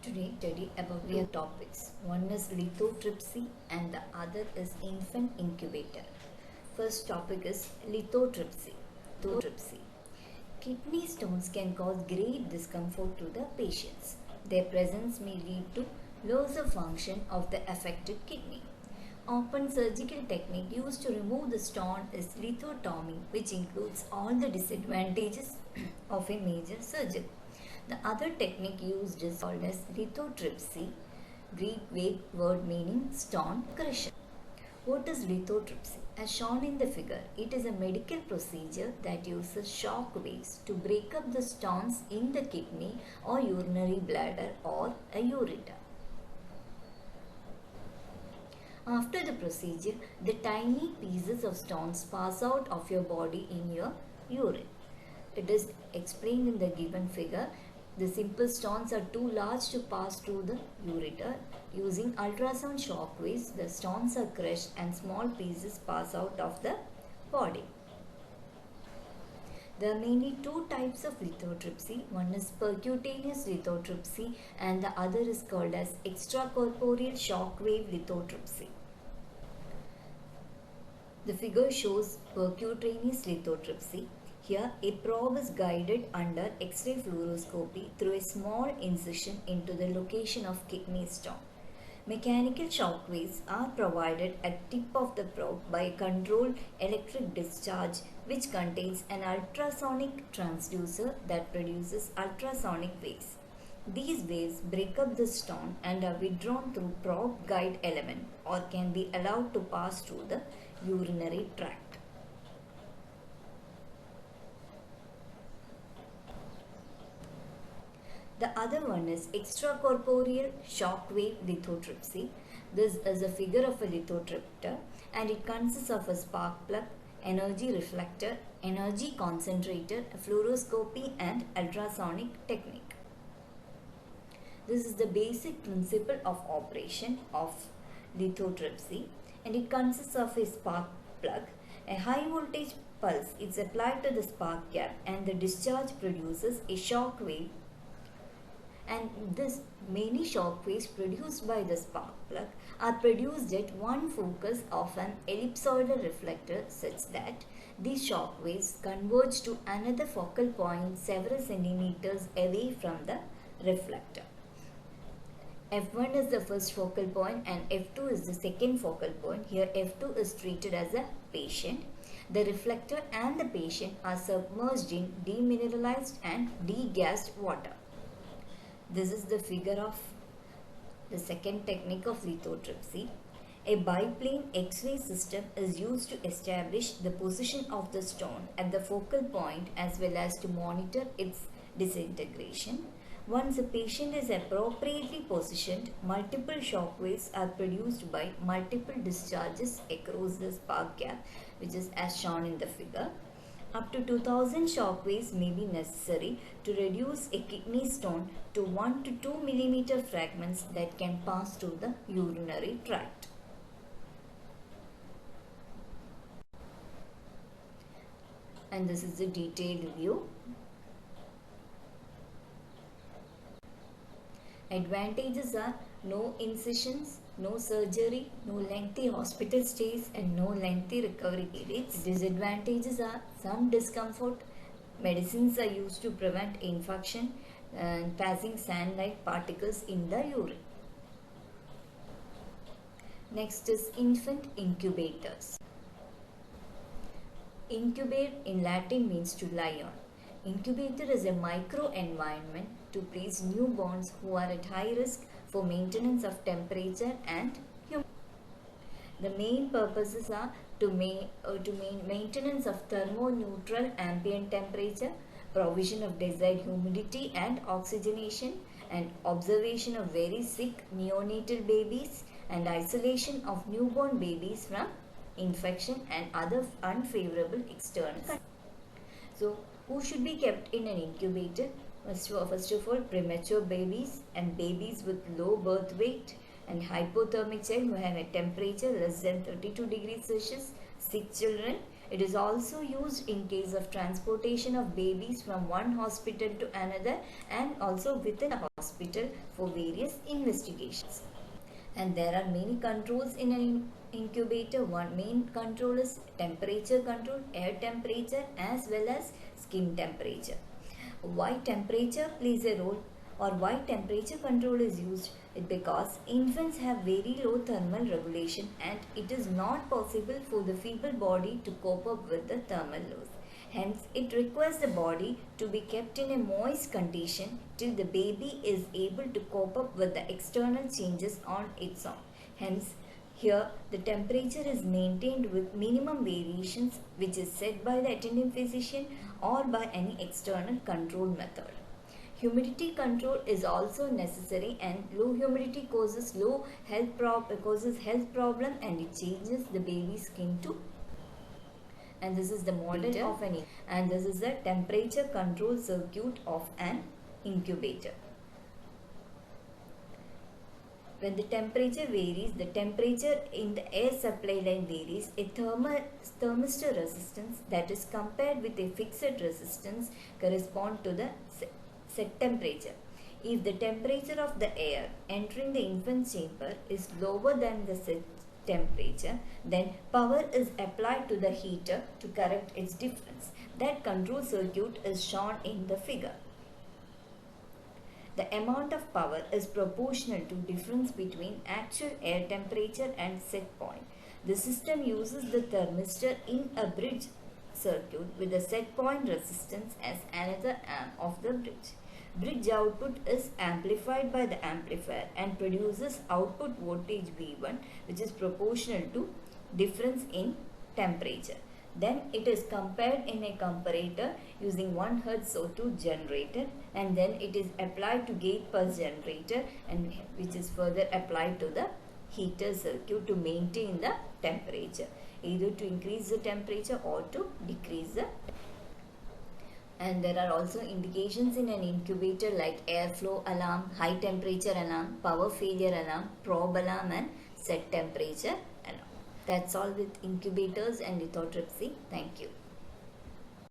Today study about two topics. One is lithotripsy and the other is infant incubator. First topic is lithotripsy. Lithotripsy. Kidney stones can cause great discomfort to the patients. Their presence may lead to loss of function of the affected kidney. Often surgical technique used to remove the stone is lithotomy, which includes all the disadvantages of a major surgery. The other technique used is called as lithotripsy, Greek vague word meaning stone crusher. What is lithotripsy? As shown in the figure, it is a medical procedure that uses shock waves to break up the stones in the kidney or urinary bladder or a ureter. After the procedure, the tiny pieces of stones pass out of your body in your urine. It is explained in the given figure. The simple stones are too large to pass through the ureter. Using ultrasound shock waves, the stones are crushed and small pieces pass out of the body. There are mainly two types of lithotripsy. One is percutaneous lithotripsy and the other is called as extracorporeal shock wave lithotripsy. The figure shows percutaneous lithotripsy. Here, a probe is guided under X-ray fluoroscopy through a small incision into the location of kidney stone. Mechanical shock waves are provided at tip of the probe by a controlled electric discharge which contains an ultrasonic transducer that produces ultrasonic waves. These waves break up the stone and are withdrawn through probe guide element or can be allowed to pass through the urinary tract. The other one is extracorporeal shock wave lithotripsy. This is a figure of a lithotripter and it consists of a spark plug, energy reflector, energy concentrator, fluoroscopy and ultrasonic technique. This is the basic principle of operation of lithotripsy and it consists of a spark plug. A high voltage pulse is applied to the spark gap and the discharge produces a shock wave, and this many shock waves produced by the spark plug are produced at one focus of an ellipsoidal reflector such that these shock waves converge to another focal point several centimeters away from the reflector. F1 is the first focal point and F2 is the second focal point. Here F2 is treated as a patient. The reflector and the patient are submerged in demineralized and degassed water. This is the figure of the second technique of lithotripsy. A biplane X-ray system is used to establish the position of the stone at the focal point as well as to monitor its disintegration. Once a patient is appropriately positioned, multiple shock waves are produced by multiple discharges across the spark gap, which is as shown in the figure. Up to 2000 shock waves may be necessary to reduce a kidney stone to 1 to 2 millimeter fragments that can pass through the urinary tract. And this is a detailed view. Advantages are no incisions, no surgery, no lengthy hospital stays and no lengthy recovery periods. Disadvantages are some discomfort. Medicines are used to prevent infection and passing sand-like particles in the urine. Next is infant incubators. Incubate in Latin means to lie on. Incubator is a micro-environment to place newborns who are at high risk for maintenance of temperature and humidity. The main purposes are to maintenance of thermoneutral ambient temperature, provision of desired humidity and oxygenation, and observation of very sick neonatal babies, and isolation of newborn babies from infection and other unfavorable externals. So, who should be kept in an incubator? First of all, premature babies and babies with low birth weight and hypothermic child who have a temperature less than 32 degrees Celsius, sick children It is also used in case of transportation of babies from one hospital to another and also within a hospital for various investigations. And there are many controls in an incubator. One main control is temperature control, air temperature as well as skin temperature. Why temperature plays a role or why temperature control is used? It because infants have very low thermal regulation and it is not possible for the feeble body to cope up with the thermal loss. Hence, it requires the body to be kept in a moist condition till the baby is able to cope up with the external changes on its own. Hence, here the temperature is maintained with minimum variations which is set by the attending physician or by any external control method. Humidity control is also necessary, and low humidity causes health problem and it changes the baby's skin too. And this is the model of an and this is the temperature control circuit of an incubator. When the temperature varies, the temperature in the air supply line varies. A thermistor resistance that is compared with a fixed resistance correspond to the set temperature. If the temperature of the air entering the infant chamber is lower than the set temperature, then power is applied to the heater to correct its difference. That control circuit is shown in the figure. The amount of power is proportional to difference between actual air temperature and set point. The system uses the thermistor in a bridge circuit with the set point resistance as another arm of the bridge. Bridge output is amplified by the amplifier and produces output voltage V1 which is proportional to difference in temperature. Then it is compared in a comparator using 1 Hz O2 generator, and then it is applied to gate pulse generator and which is further applied to the heater circuit to maintain the temperature, either to increase the temperature or to decrease the. And there are also indications in an incubator like airflow alarm, high temperature alarm, power failure alarm, probe alarm and set temperature alarm. That's all with incubators and lithotripsy. Thank you.